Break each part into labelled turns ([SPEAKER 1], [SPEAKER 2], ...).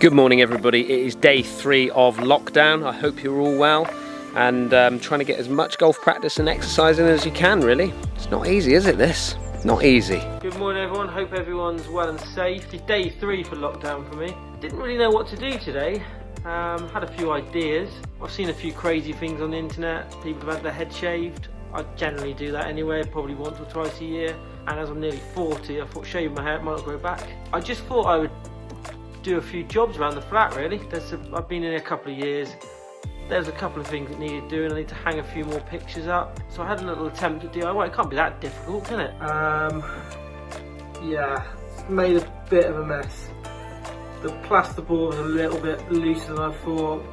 [SPEAKER 1] Good morning everybody, it is day 3 of lockdown. I hope you're all well and trying to get as much golf practice and exercise in as you can really. It's not easy, is it this? Not easy.
[SPEAKER 2] Good morning everyone, hope everyone's well and safe. It's day 3 for lockdown for me. Didn't really know what to do today. Had a few ideas. I've seen a few crazy things on the internet. People have had their head shaved. I generally do that anyway, probably once or twice a year. And as I'm nearly 40, I thought shaving my hair might not grow back. I just thought I would do a few jobs around the flat really. I've been in here a couple of years. There's a couple of things that needed doing. I need to hang a few more pictures up. So I had a little attempt at DIY. It can't be that difficult, can it? Yeah, it's made a bit of a mess. The plasterboard was a little bit looser than I thought.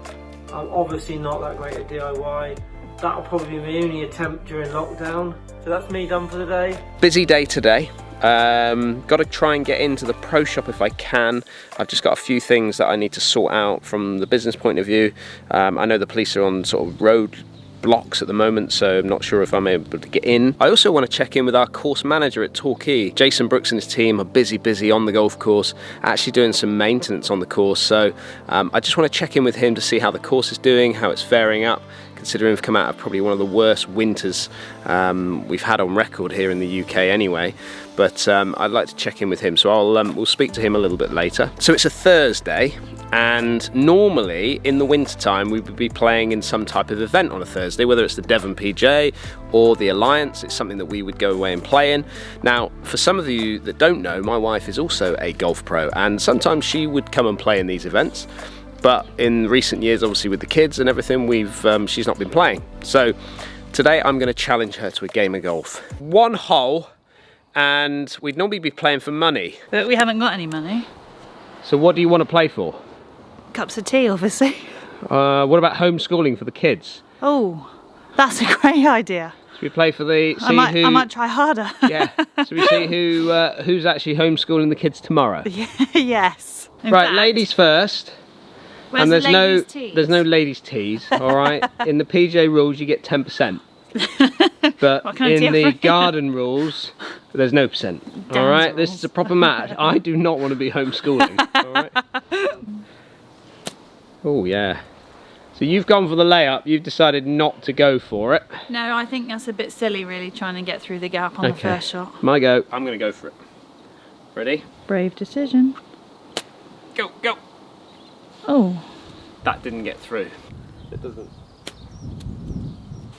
[SPEAKER 2] I'm obviously not that great at DIY. That'll probably be my only attempt during lockdown. So that's me done for the day.
[SPEAKER 1] Busy day today. Got to try and get into the pro shop if I can. I've just got a few things that I need to sort out from the business point of view. I know the police are on sort of road blocks at the moment, so I'm not sure if I'm able to get in. I also want to check in with our course manager at Torquay. Jason Brooks and his team are busy on the golf course, actually doing some maintenance on the course, so I just want to check in with him to see how the course is doing, how it's faring up, considering we've come out of probably one of the worst winters we've had on record here in the UK anyway. But I'd like to check in with him, so we'll speak to him a little bit later. So it's a Thursday, and normally in the winter time we would be playing in some type of event on a Thursday, whether it's the Devon PJ or the Alliance. It's something that we would go away and play in. Now, for some of you that don't know, my wife is also a golf pro, and sometimes she would come and play in these events. But in recent years, obviously with the kids and everything, she's not been playing. So today I'm going to challenge her to a game of golf. One hole, and we'd normally be playing for money.
[SPEAKER 3] But we haven't got any money.
[SPEAKER 1] So what do you want to play for?
[SPEAKER 3] Cups of tea, obviously.
[SPEAKER 1] What about homeschooling for the kids?
[SPEAKER 3] Oh, that's a great idea.
[SPEAKER 1] Should we play for the...
[SPEAKER 3] I might try harder.
[SPEAKER 1] Yeah. Should we see who's actually homeschooling the kids tomorrow?
[SPEAKER 3] Yes. In
[SPEAKER 1] right,
[SPEAKER 3] fact,
[SPEAKER 1] ladies first.
[SPEAKER 3] where's
[SPEAKER 1] And
[SPEAKER 3] the ladies' teas?
[SPEAKER 1] there's no ladies' teas, all right? In the PJ rules, you get 10%. But in the garden rules, there's no percent. All right, this is a proper match. I do not want to be homeschooling. All right. Oh yeah. So you've gone for the layup. You've decided not to go for it.
[SPEAKER 3] No, I think that's a bit silly, really, trying to get through the gap on the first shot.
[SPEAKER 1] My go. I'm going to go for it. Ready?
[SPEAKER 3] Brave decision.
[SPEAKER 1] Go, go.
[SPEAKER 3] Oh.
[SPEAKER 1] That didn't get through. It doesn't.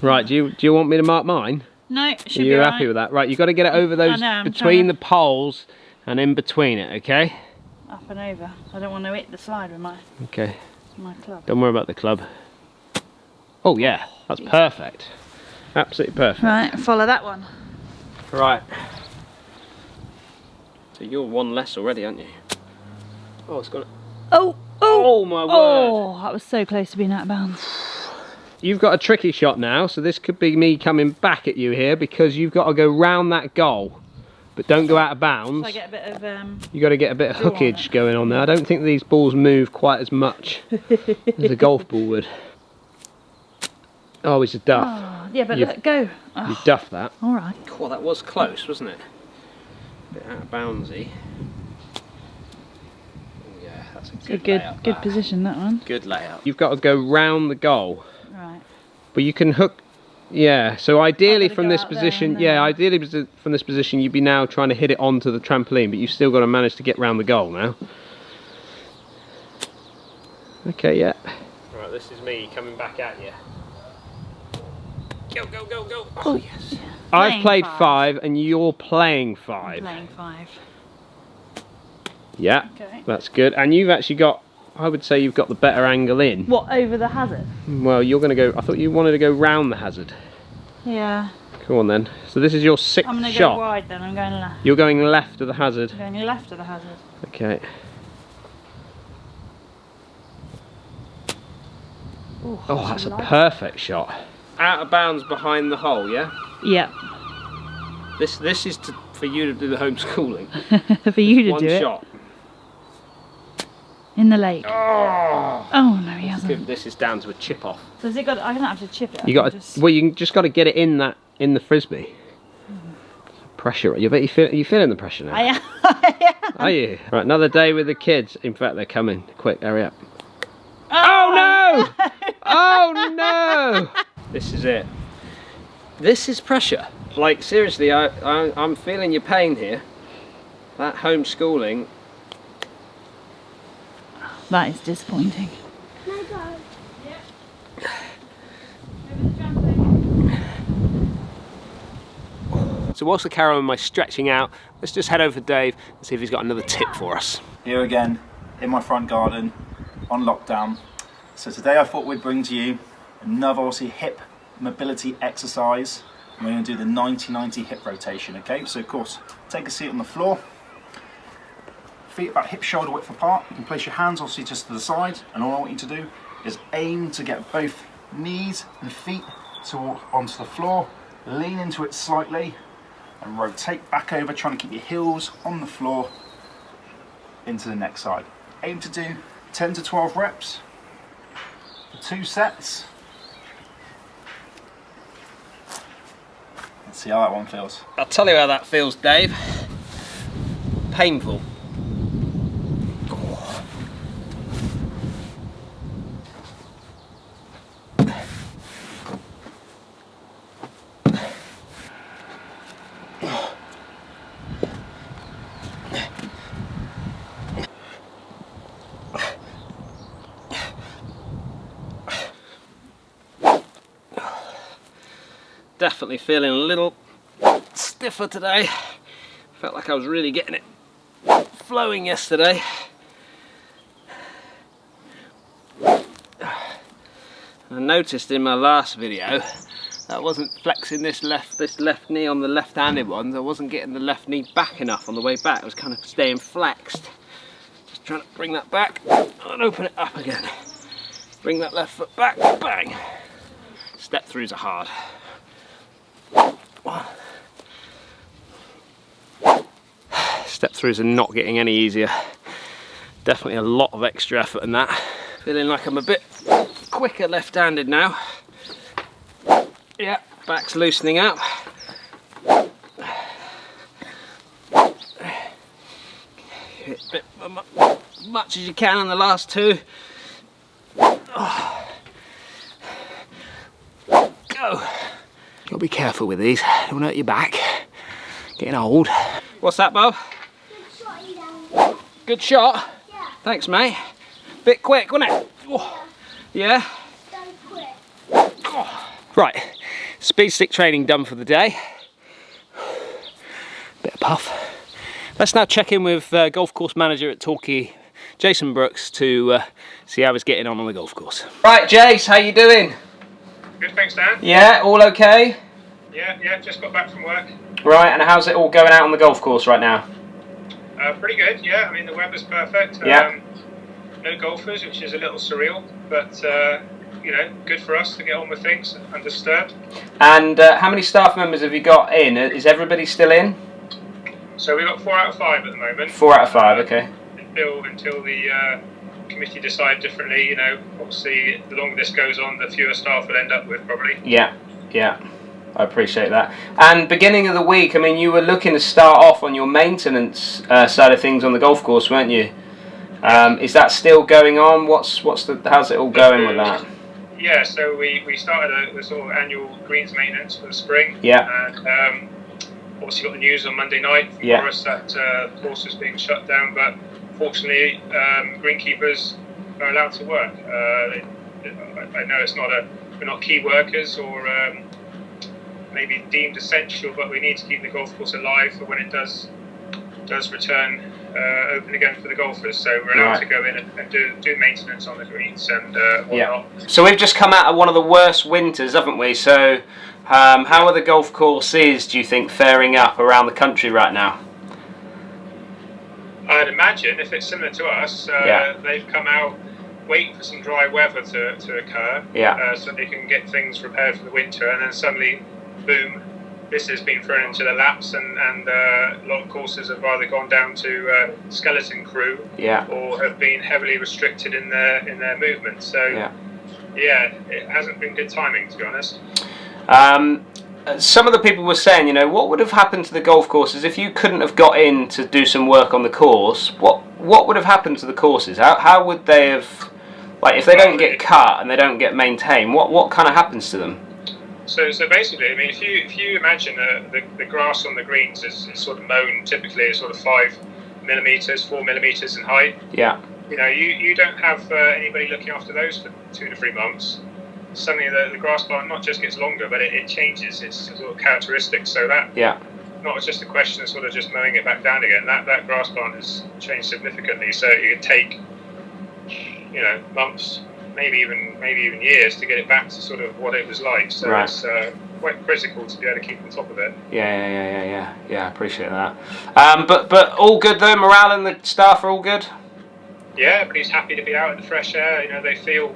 [SPEAKER 1] Right, do you want me to mark mine?
[SPEAKER 3] No, should be
[SPEAKER 1] Are you
[SPEAKER 3] right.
[SPEAKER 1] happy with that? Right, you've got to get it over those, between the poles and in between it, okay?
[SPEAKER 3] Up and over. I don't want to hit the slide with my club.
[SPEAKER 1] Don't worry about the club. Oh yeah, that's perfect. Absolutely perfect.
[SPEAKER 3] Right, follow that one.
[SPEAKER 1] Right. So you're one less already, aren't you? Oh, it's got it.
[SPEAKER 3] Oh,
[SPEAKER 1] oh my word.
[SPEAKER 3] Oh, that was so close to being out of bounds.
[SPEAKER 1] You've got a tricky shot now, so this could be me coming back at you here because you've got to go round that goal, but don't go out of bounds.
[SPEAKER 3] So I get a bit of
[SPEAKER 1] you got to get a bit of hookage going on there. I don't think these balls move quite as much as a golf ball would. Oh, it's a duff.
[SPEAKER 3] Oh, yeah, but let go. Oh.
[SPEAKER 1] You duffed that.
[SPEAKER 3] All right.
[SPEAKER 1] Cool, that was close, wasn't it? A bit out of boundsy. Oh yeah, that's a
[SPEAKER 3] good position, that one.
[SPEAKER 1] Good layout. You've got to go round the goal.
[SPEAKER 3] Right.
[SPEAKER 1] But you can hook, yeah, so ideally from this position, from this position you'd be now trying to hit it onto the trampoline, but you've still got to manage to get round the goal now. Okay, yeah. Right, this is me coming back at you. Go, go, go, go. Oh, yes. I've played 5 and you're playing 5.
[SPEAKER 3] I'm playing 5.
[SPEAKER 1] Yeah,
[SPEAKER 3] okay. That's
[SPEAKER 1] good. And you've actually got, I would say you've got the better angle in.
[SPEAKER 3] What, over the hazard?
[SPEAKER 1] Well, you're going to go, I thought you wanted to go round the hazard.
[SPEAKER 3] Yeah.
[SPEAKER 1] Come on then. So this is your 6th shot.
[SPEAKER 3] I'm going to go wide then, I'm going left.
[SPEAKER 1] You're going left of the hazard.
[SPEAKER 3] I'm going left of the hazard.
[SPEAKER 1] Okay.
[SPEAKER 3] Ooh,
[SPEAKER 1] oh, that's a perfect shot. Out of bounds behind the hole, yeah?
[SPEAKER 3] Yeah.
[SPEAKER 1] This is for you to do the homeschooling.
[SPEAKER 3] For you to do it.
[SPEAKER 1] One shot.
[SPEAKER 3] In the lake.
[SPEAKER 1] Oh,
[SPEAKER 3] no, he hasn't.
[SPEAKER 1] This is down to a chip off.
[SPEAKER 3] So has it got? I don't have to chip it.
[SPEAKER 1] You got. Well, you just got to get it in the frisbee. pressure. You bet you feeling the pressure now?
[SPEAKER 3] I am.
[SPEAKER 1] Are you? Right, another day with the kids. In fact, they're coming. Quick, hurry up. Oh no! Oh no! This is it. This is pressure. Like seriously, I'm feeling your pain here. That homeschooling.
[SPEAKER 3] That is disappointing.
[SPEAKER 1] So whilst I carry on my stretching out, let's just head over to Dave and see if he's got another tip for us.
[SPEAKER 4] Here again, in my front garden, on lockdown. So today I thought we'd bring to you another obviously hip mobility exercise. And we're going to do the 90-90 hip rotation, okay? So of course, take a seat on the floor. Feet about hip shoulder width apart. You can place your hands obviously just to the side, and all I want you to do is aim to get both knees and feet onto the floor, lean into it slightly, and rotate back over, trying to keep your heels on the floor into the next side. Aim to do 10 to 12 reps for 2 sets. Let's see how that one feels.
[SPEAKER 1] I'll tell you how that feels, Dave. Painful. Definitely feeling a little stiffer today. Felt like I was really getting it flowing yesterday. I noticed in my last video that I wasn't flexing this left knee on the left-handed ones. I wasn't getting the left knee back enough on the way back. I was kind of staying flexed. Just trying to bring that back and open it up again. Bring that left foot back, bang. Step throughs are hard. Step throughs are not getting any easier. Definitely a lot of extra effort in that. Feeling like I'm a bit quicker left-handed now. Yeah, back's loosening up. Hit a bit much as you can on the last two. Oh. Go. Gotta be careful with these, don't hurt your back. Getting old. What's that, Bob?
[SPEAKER 5] Good shot, you down.
[SPEAKER 1] Good shot?
[SPEAKER 5] Yeah.
[SPEAKER 1] Thanks, mate. Bit quick, wasn't it? Oh. Yeah?
[SPEAKER 5] So quick.
[SPEAKER 1] Oh. Right, speed stick training done for the day. Bit of puff. Let's now check in with golf course manager at Torquay, Jason Brooks, to see how he's getting on the golf course. Right, Jace, how you doing?
[SPEAKER 6] Good, thanks, Dan.
[SPEAKER 1] Yeah, all okay?
[SPEAKER 6] Yeah, just got back from work.
[SPEAKER 1] Right, and how's it all going out on the golf course right now?
[SPEAKER 6] Pretty good, yeah. I mean, the weather's perfect.
[SPEAKER 1] Yeah.
[SPEAKER 6] No golfers, which is a little surreal, but, you know, good for us to get on with things undisturbed.
[SPEAKER 1] And how many staff members have you got in? Is everybody still in?
[SPEAKER 6] So we've got 4 out of 5 at the moment.
[SPEAKER 1] 4 out of 5, okay.
[SPEAKER 6] Until the committee decide differently, you know. Obviously, the longer this goes on, the fewer staff we'll end up with, probably.
[SPEAKER 1] Yeah. I appreciate that. And beginning of the week, I mean, you were looking to start off on your maintenance side of things on the golf course, weren't you? Is that still going on? How's it all going with that?
[SPEAKER 6] Yeah, so we started a sort of annual greens maintenance for the spring.
[SPEAKER 1] Yeah.
[SPEAKER 6] And obviously got the news on Monday night from Forest that the course was being shut down, but fortunately greenkeepers are allowed to work. I know we're not key workers or maybe deemed essential, but we need to keep the golf course alive for when it does return open again for the golfers. So we're allowed to go in and do maintenance on the greens and whatnot.
[SPEAKER 1] Yeah. So we've just come out of one of the worst winters, haven't we? So how are the golf courses, do you think, faring up around the country right now?
[SPEAKER 6] I'd imagine if it's similar to us, they've come out waiting for some dry weather to occur, so they can get things prepared for the winter, and then suddenly, boom, this has been thrown into the laps, and a lot of courses have either gone down to skeleton crew, or have been heavily restricted in their movement. So, it hasn't been good timing, to be honest.
[SPEAKER 1] some of the people were saying, you know, what would have happened to the golf courses if you couldn't have got in to do some work on the course? What would have happened to the courses? How would they have, like, if they don't get cut and they don't get maintained, what kind of happens to them?
[SPEAKER 6] So basically, I mean, if you imagine the grass on the greens is sort of mown typically at sort of 5 millimeters, 4 millimeters in height.
[SPEAKER 1] Yeah.
[SPEAKER 6] You know, you don't have anybody looking after those for 2 to 3 months. Suddenly the grass plant not just gets longer, but it changes its sort of characteristics. So that not just a question of sort of just mowing it back down again. That grass plant has changed significantly. So it can take, you know, months, maybe even years to get it back to sort of what it was like. So it's quite critical to be able to keep on top of it.
[SPEAKER 1] Yeah. I appreciate that. But all good though. Morale and the staff are all good.
[SPEAKER 6] Yeah, everybody's happy to be out in the fresh air. You know, they feel,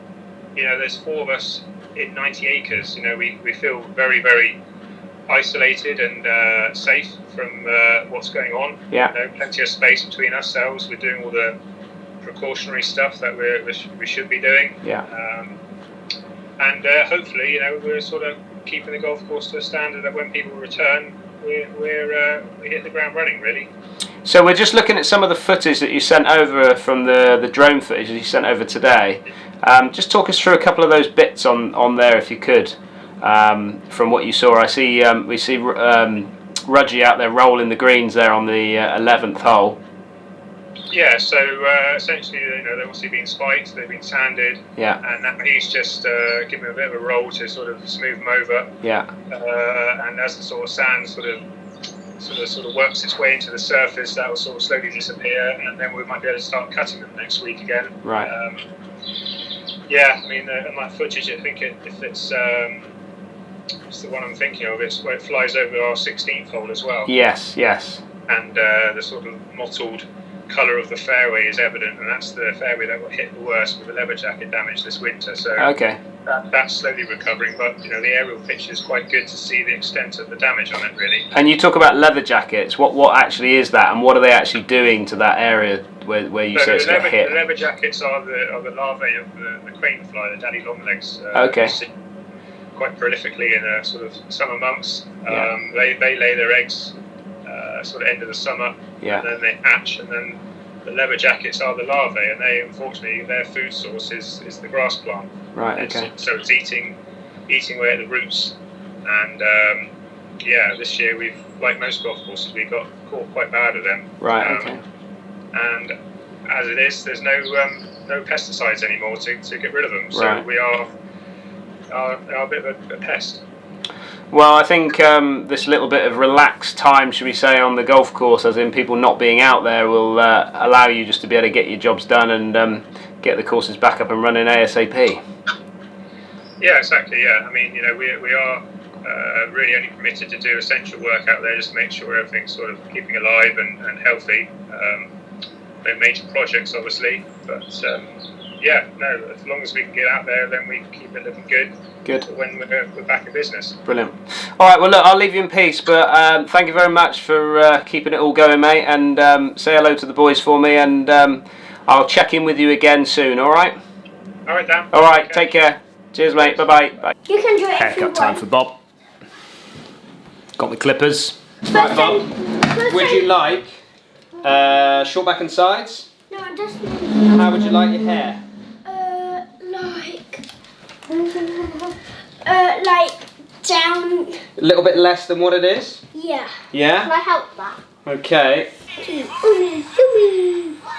[SPEAKER 6] you know, there's 4 of us in 90 acres. You know, we feel very, very isolated and safe from what's going on. Yeah. You know, plenty of space between ourselves. We're doing all the precautionary stuff that we should be doing. Yeah. And hopefully, you know, we're sort of keeping the golf course to a standard that when people return, we hit the ground running, really.
[SPEAKER 1] So we're just looking at some of the footage that you sent over from the drone footage that you sent over today. Just talk us through a couple of those bits on there, if you could, from what you saw. I see we see Rudgy out there rolling the greens there on the 11th hole.
[SPEAKER 6] Yeah, so essentially, you know, they've obviously been spiked, they've been sanded, and now he's just giving a bit of a roll to sort of smooth them over. Yeah. And as the sort of sand sort of works its way into the surface, that will sort of slowly disappear, and then we might be able to start cutting them next week again. Right. Yeah, I mean, and that footage, I think if it's the one I'm thinking of, it's where it flies over our 16th hole as well. Yes. And the sort of mottled colour of the fairway is evident, and that's the fairway that got hit the worst with the leather jacket damage this winter. So that's slowly recovering, but you know, the aerial picture is quite good to see the extent of the damage on it, really. And you talk about leather jackets. What actually is that, and what are they actually doing to that area where you say it's got hit? The leather jackets are the larvae of the crane fly, the daddy longlegs. Quite prolifically in the sort of summer months. They lay their eggs sort of end of the summer, and then they hatch, and then the leather jackets are the larvae, and they, unfortunately, their food source is the grass plant. Right. Okay. So it's eating away at the roots, and this year we've, like most golf courses, we got caught quite bad with them. Right. Okay. And as it is, there's no pesticides anymore to get rid of them. So we are a bit of a pest. Well, I think this little bit of relaxed time, should we say, on the golf course, as in people not being out there, will allow you just to be able to get your jobs done and get the courses back up and running ASAP. Yeah, exactly. Yeah, I mean, you know, we are really only permitted to do essential work out there just to make sure everything's sort of keeping alive and healthy. No major projects, obviously, but as long as we can get out there, then we can keep it looking good. Good. When we're back in business. Brilliant. All right, well, look, I'll leave you in peace, but thank you very much for keeping it all going, mate, and say hello to the boys for me, and I'll check in with you again soon, all right? All right, Dan. All right, take care. Cheers, mate. Bye-bye. Bye.
[SPEAKER 5] You can do it.
[SPEAKER 1] Haircut time for Bob. Got my clippers. Right, Bob. Would you like short back and sides?
[SPEAKER 5] No, it doesn't.
[SPEAKER 1] How would you like your hair?
[SPEAKER 5] Like down.
[SPEAKER 1] A little bit less than what it is?
[SPEAKER 5] Yeah.
[SPEAKER 1] Yeah?
[SPEAKER 5] Can I help that?
[SPEAKER 1] Okay.
[SPEAKER 5] Zoom.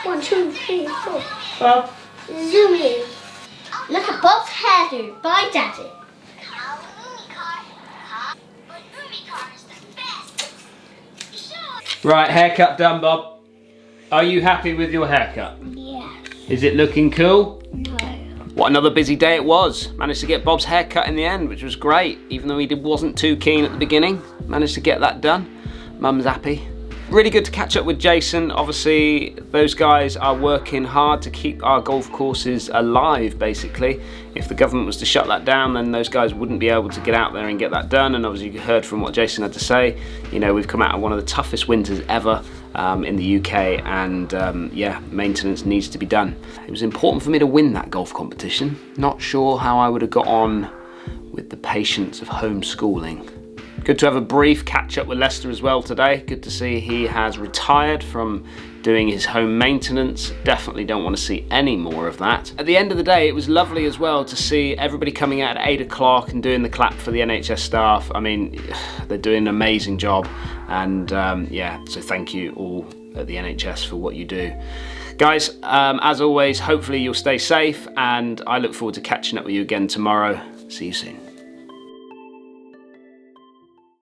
[SPEAKER 5] 1, 2, 3, 4.
[SPEAKER 1] Bob.
[SPEAKER 5] Zoom in. Look at Bob's hairdo. Bye, Daddy.
[SPEAKER 1] Right, haircut done, Bob. Are you happy with your haircut?
[SPEAKER 5] Yeah.
[SPEAKER 1] Is it looking cool?
[SPEAKER 5] No.
[SPEAKER 1] What another busy day it was. Managed to get Bob's haircut in the end, which was great. Even though he wasn't too keen at the beginning, managed to get that done. Mum's happy. Really good to catch up with Jason. Obviously, those guys are working hard to keep our golf courses alive, basically. If the government was to shut that down, then those guys wouldn't be able to get out there and get that done. And obviously, you heard from what Jason had to say. You know, we've come out of one of the toughest winters ever in the UK, and maintenance needs to be done. It was important for me to win that golf competition. Not sure how I would have got on with the patience of homeschooling. Good to have a brief catch up with Lester as well today. Good to see he has retired from doing his home maintenance. Definitely don't want to see any more of that. At the end of the day, it was lovely as well to see everybody coming out at 8 o'clock and doing the clap for the NHS staff. I mean, they're doing an amazing job, and yeah, so thank you all at the NHS for what you do. Guys, as always, hopefully you'll stay safe, and I look forward to catching up with you again tomorrow. See you soon.